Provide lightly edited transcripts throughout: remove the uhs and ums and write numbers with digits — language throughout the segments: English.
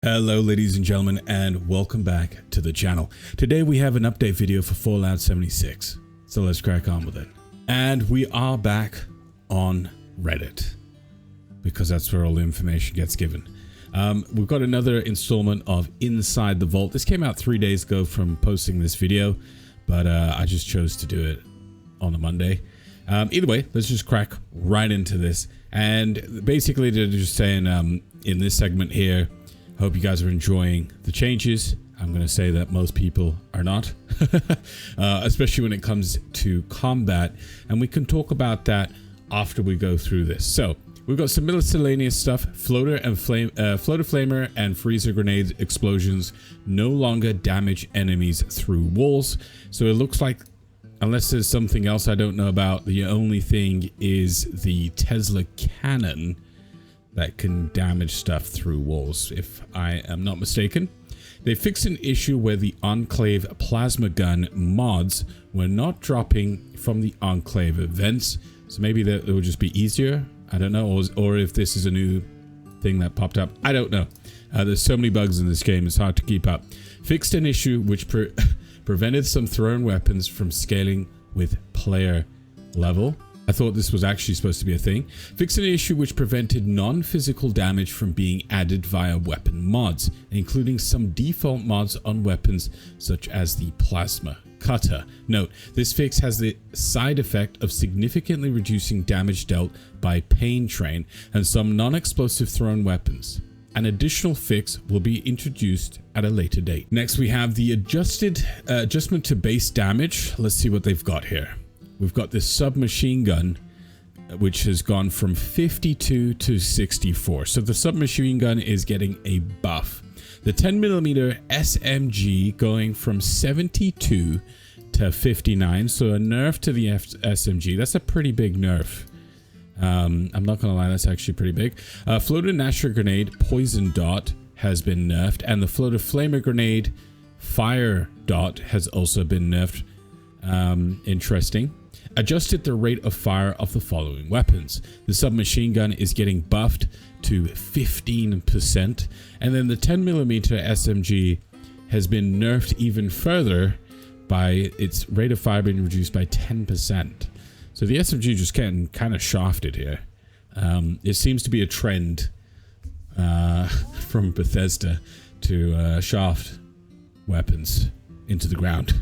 Hello ladies and gentlemen, and welcome back to the channel. Today we have an update video for Fallout 76, so let's crack on with it. And we are back on Reddit, because that's where all the information gets given. We've got another installment of Inside the Vault. This came out 3 days ago from posting this video, but I just chose to do it on a Monday. Either way, let's just crack right into this. And basically they're just saying in this segment here, hope you guys are enjoying the changes. I'm going to say that most people are not, especially when it comes to combat. And we can talk about that after we go through this. So we've got some miscellaneous stuff. Floater flamer and freezer grenade explosions no longer damage enemies through walls. So it looks like, unless there's something else I don't know about, the only thing is the Tesla cannon that can damage stuff through walls, if I am not mistaken. They fixed an issue where the Enclave plasma gun mods were not dropping from the Enclave events, so maybe that it will just be easier. I don't know, or if this is a new thing that popped up. I don't know. There's so many bugs in this game, it's hard to keep up. Fixed an issue which prevented some thrown weapons from scaling with player level. I thought this was actually supposed to be a thing. Fixed an issue which prevented non-physical damage from being added via weapon mods, including some default mods on weapons such as the plasma cutter. Note, this fix has the side effect of significantly reducing damage dealt by pain train and some non-explosive thrown weapons. An additional fix will be introduced at a later date. Next, we have the adjustment to base damage. Let's see what they've got here. We've got this submachine gun, which has gone from 52 to 64. So the submachine gun is getting a buff. The 10mm SMG going from 72 to 59. So a nerf to the SMG. That's a pretty big nerf. I'm not gonna lie, that's actually pretty big. Floater Nashor grenade poison dot has been nerfed, and the floater flamer grenade fire dot has also been nerfed. Interesting. Adjusted the rate of fire of the following weapons. The submachine gun is getting buffed to 15%, and then the 10mm SMG has been nerfed even further by its rate of fire being reduced by 10%. So the SMG just getting kind of shafted here. It seems to be a trend from Bethesda to shaft weapons into the ground.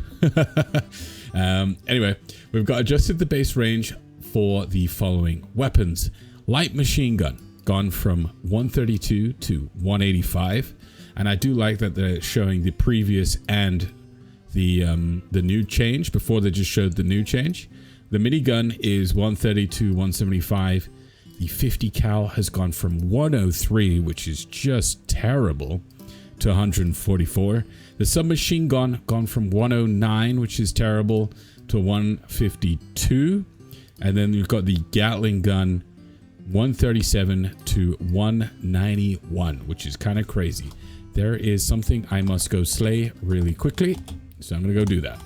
Anyway, we've got adjusted the base range for the following weapons. Light machine gun gone from 132 to 185, and I do like that they're showing the previous and the new change before they just showed the new change. The minigun is 130 to 175. The 50 cal has gone from 103, which is just terrible, to 144. The submachine gun gone from 109, which is terrible, to 152. And then you've got the Gatling gun 137 to 191, which is kind of crazy. There is something I must go slay really quickly, so I'm gonna go do that.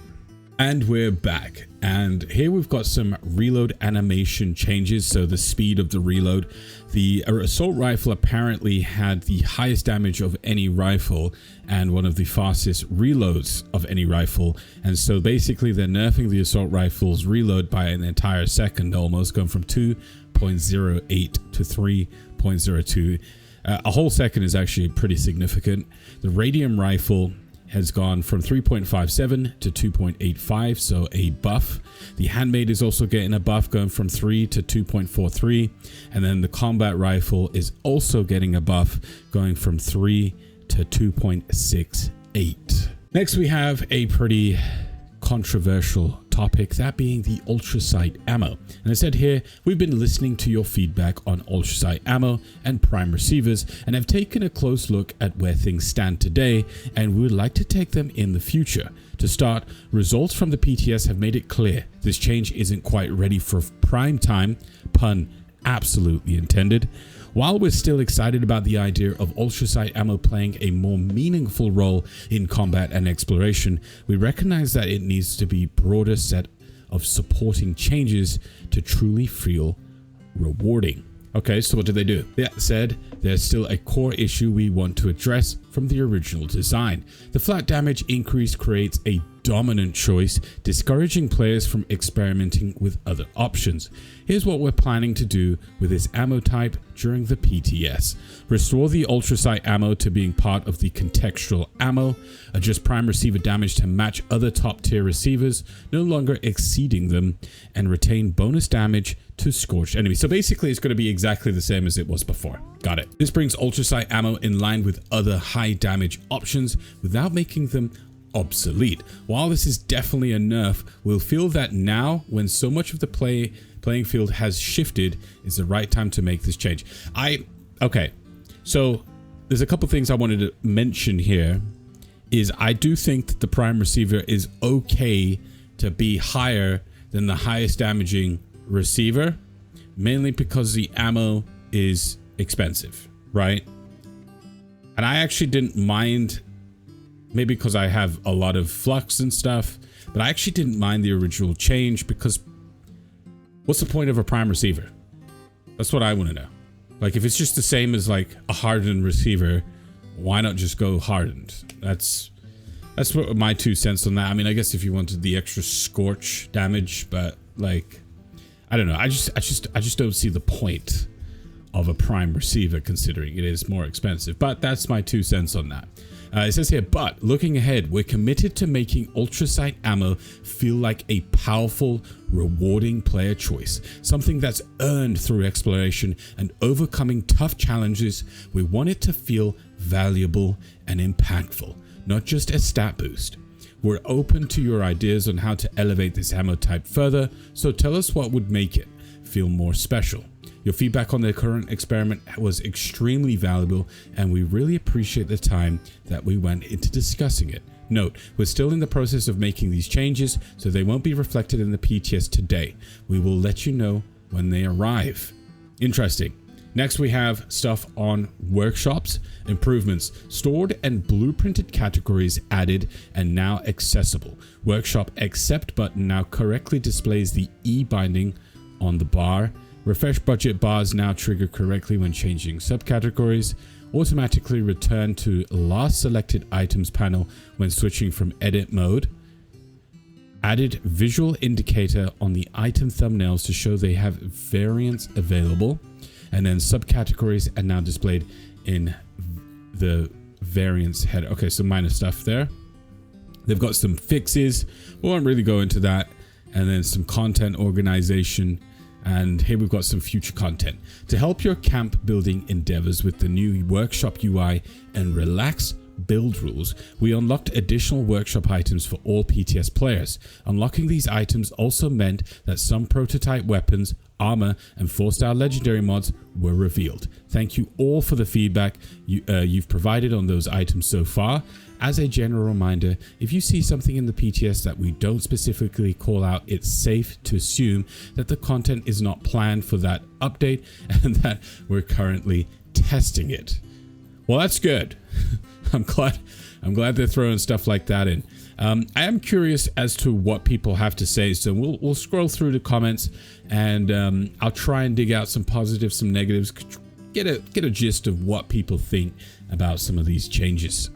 And we're back, and here we've got some reload animation changes, so the speed of the reload. The assault rifle apparently had the highest damage of any rifle and one of the fastest reloads of any rifle, and so basically they're nerfing the assault rifle's reload by an entire second, almost going from 2.08 to 3.02. A whole second is actually pretty significant. The radium rifle has gone from 3.57 to 2.85, so a buff. The handmade is also getting a buff, going from 3 to 2.43, and then the combat rifle is also getting a buff, going from 3 to 2.68. Next, we have a pretty controversial topic, that being the Ultrasight Ammo. And I said here, we've been listening to your feedback on Ultrasight Ammo and prime receivers, and have taken a close look at where things stand today, and we would like to take them in the future. To start, results from the PTS have made it clear this change isn't quite ready for prime time, pun absolutely intended. While we're still excited about the idea of Ultrasight Ammo playing a more meaningful role in combat and exploration, we recognize that it needs to be a broader set of supporting changes to truly feel rewarding. Okay, so what did they do? That said, there's still a core issue we want to address from the original design. The flat damage increase creates a dominant choice, discouraging players from experimenting with other options. Here's what we're planning to do with this ammo type during the PTS. Restore the Ultrasight Ammo to being part of the contextual ammo, adjust prime receiver damage to match other top tier receivers, no longer exceeding them, and retain bonus damage to scorched enemies. So basically it's going to be exactly the same as it was before. Got it. This brings Ultrasight Ammo in line with other high damage options without making them obsolete. While this is definitely a nerf, we'll feel that now, when so much of the playing field has shifted, is the right time to make this change. Okay, so there's a couple things I wanted to mention here. Is I do think that the prime receiver is okay to be higher than the highest damaging receiver, mainly because the ammo is expensive, right? And I actually didn't mind, maybe because I have a lot of flux and stuff, but I actually didn't mind the original change because what's the point of a prime receiver? That's what I want to know. Like, if it's just the same as like a hardened receiver, why not just go hardened? That's what my 2 cents on that. I mean, I guess if you wanted the extra scorch damage, but like, I don't know. I just don't see the point of a prime receiver considering it is more expensive. But that's my 2 cents on that. It says here, but looking ahead, we're committed to making Ultrasight Ammo feel like a powerful, rewarding player choice. Something that's earned through exploration and overcoming tough challenges. We want it to feel valuable and impactful, not just a stat boost. We're open to your ideas on how to elevate this ammo type further, so tell us what would make it feel more special. Your feedback on the current experiment was extremely valuable, and we really appreciate the time that we went into discussing it. Note, we're still in the process of making these changes, so they won't be reflected in the PTS today. We will let you know when they arrive. Interesting. Next, we have stuff on workshops, improvements, stored and blueprinted categories added and now accessible. Workshop accept button now correctly displays the E binding on the bar. Refresh budget bars now trigger correctly when changing subcategories. Automatically return to last selected items panel when switching from edit mode. Added visual indicator on the item thumbnails to show they have variants available. And then subcategories are now displayed in the variants header. Okay, so minor stuff there. They've got some fixes. We won't really go into that. And then some content organization. And here we've got some future content. To help your camp building endeavors with the new workshop UI and relaxed build rules, we unlocked additional workshop items for all PTS players. Unlocking these items also meant that some prototype weapons, armor, and 4-star legendary mods were revealed. Thank you all for the feedback you've provided on those items so far. As a general reminder, if you see something in the PTS that we don't specifically call out, it's safe to assume that the content is not planned for that update and that we're currently testing it. Well, that's good. I'm glad they're throwing stuff like that in. I am curious as to what people have to say, so we'll scroll through the comments and I'll try and dig out some positives, some negatives, get a gist of what people think about some of these changes.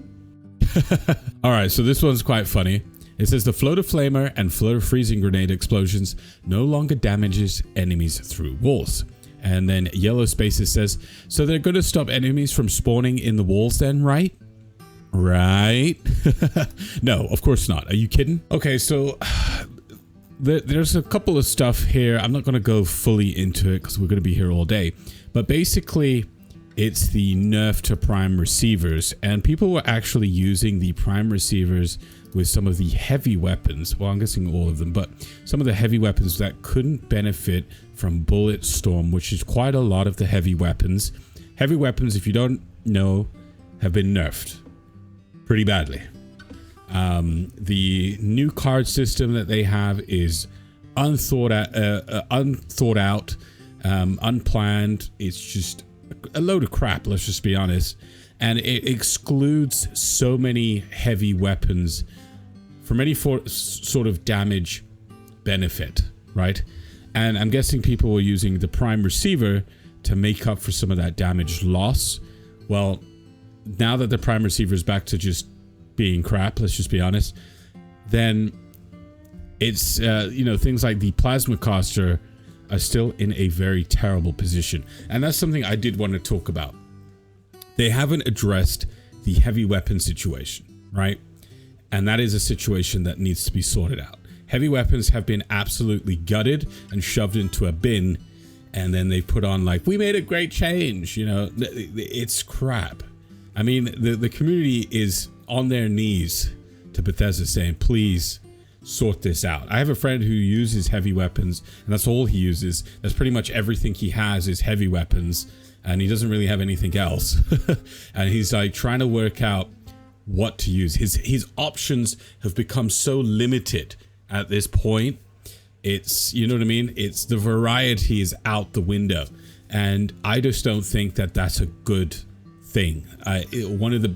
All right, so this one's quite funny. It says the floater flamer and floater freezing grenade explosions no longer damages enemies through walls. And then Yellow Spaces says, so they're going to stop enemies from spawning in the walls then, right? Right? No, of course not. Are you kidding? Okay, so there's a couple of stuff here. I'm not going to go fully into it because we're going to be here all day. But basically, it's the nerf to prime receivers. And people were actually using the prime receivers with some of the heavy weapons. Well, I'm guessing all of them, but some of the heavy weapons that couldn't benefit from bullet storm, which is quite a lot of the heavy weapons. Heavy weapons, if you don't know, have been nerfed pretty badly. The new card system that they have is unthought out, unplanned. It's just a load of crap, let's just be honest. And it excludes so many heavy weapons from any sort of damage benefit, right? And I'm guessing people were using the prime receiver to make up for some of that damage loss. Well, now that the prime receiver is back to just being crap, let's just be honest, then it's, you know, things like the plasma caster are still in a very terrible position. And that's something I did want to talk about. They haven't addressed the heavy weapon situation, right? And that is a situation that needs to be sorted out. Heavy weapons have been absolutely gutted and shoved into a bin, and then they put on like, we made a great change, you know. It's crap. I mean, the community is on their knees to Bethesda saying, please sort this out. I have a friend who uses heavy weapons, and that's all he uses. That's pretty much everything he has is heavy weapons, and he doesn't really have anything else. And he's like trying to work out what to use. His options have become so limited at this point. It's, you know what I mean? It's, the variety is out the window, and I just don't think that that's a good thing. One of the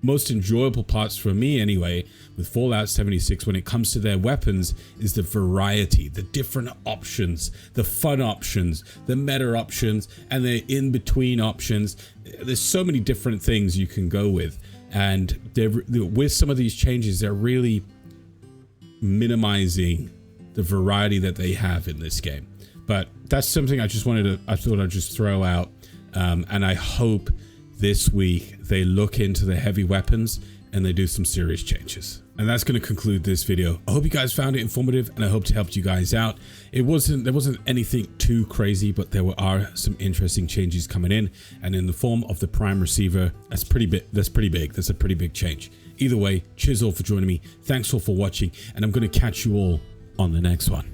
most enjoyable parts for me anyway with Fallout 76 when it comes to their weapons is the variety, the different options, the fun options, the meta options, and the in-between options. There's so many different things you can go with, and with some of these changes, they're really minimizing the variety that they have in this game. But that's something I thought I'd just throw out, and I hope this week they look into the heavy weapons and they do some serious changes. And that's going to conclude this video. I hope you guys found it informative, and I hope to help you guys out. There wasn't anything too crazy, but there are some interesting changes coming in, and in the form of the prime receiver, that's pretty big. That's a pretty big change. Either way, cheers all for joining me. Thanks all for watching, and I'm going to catch you all on the next one.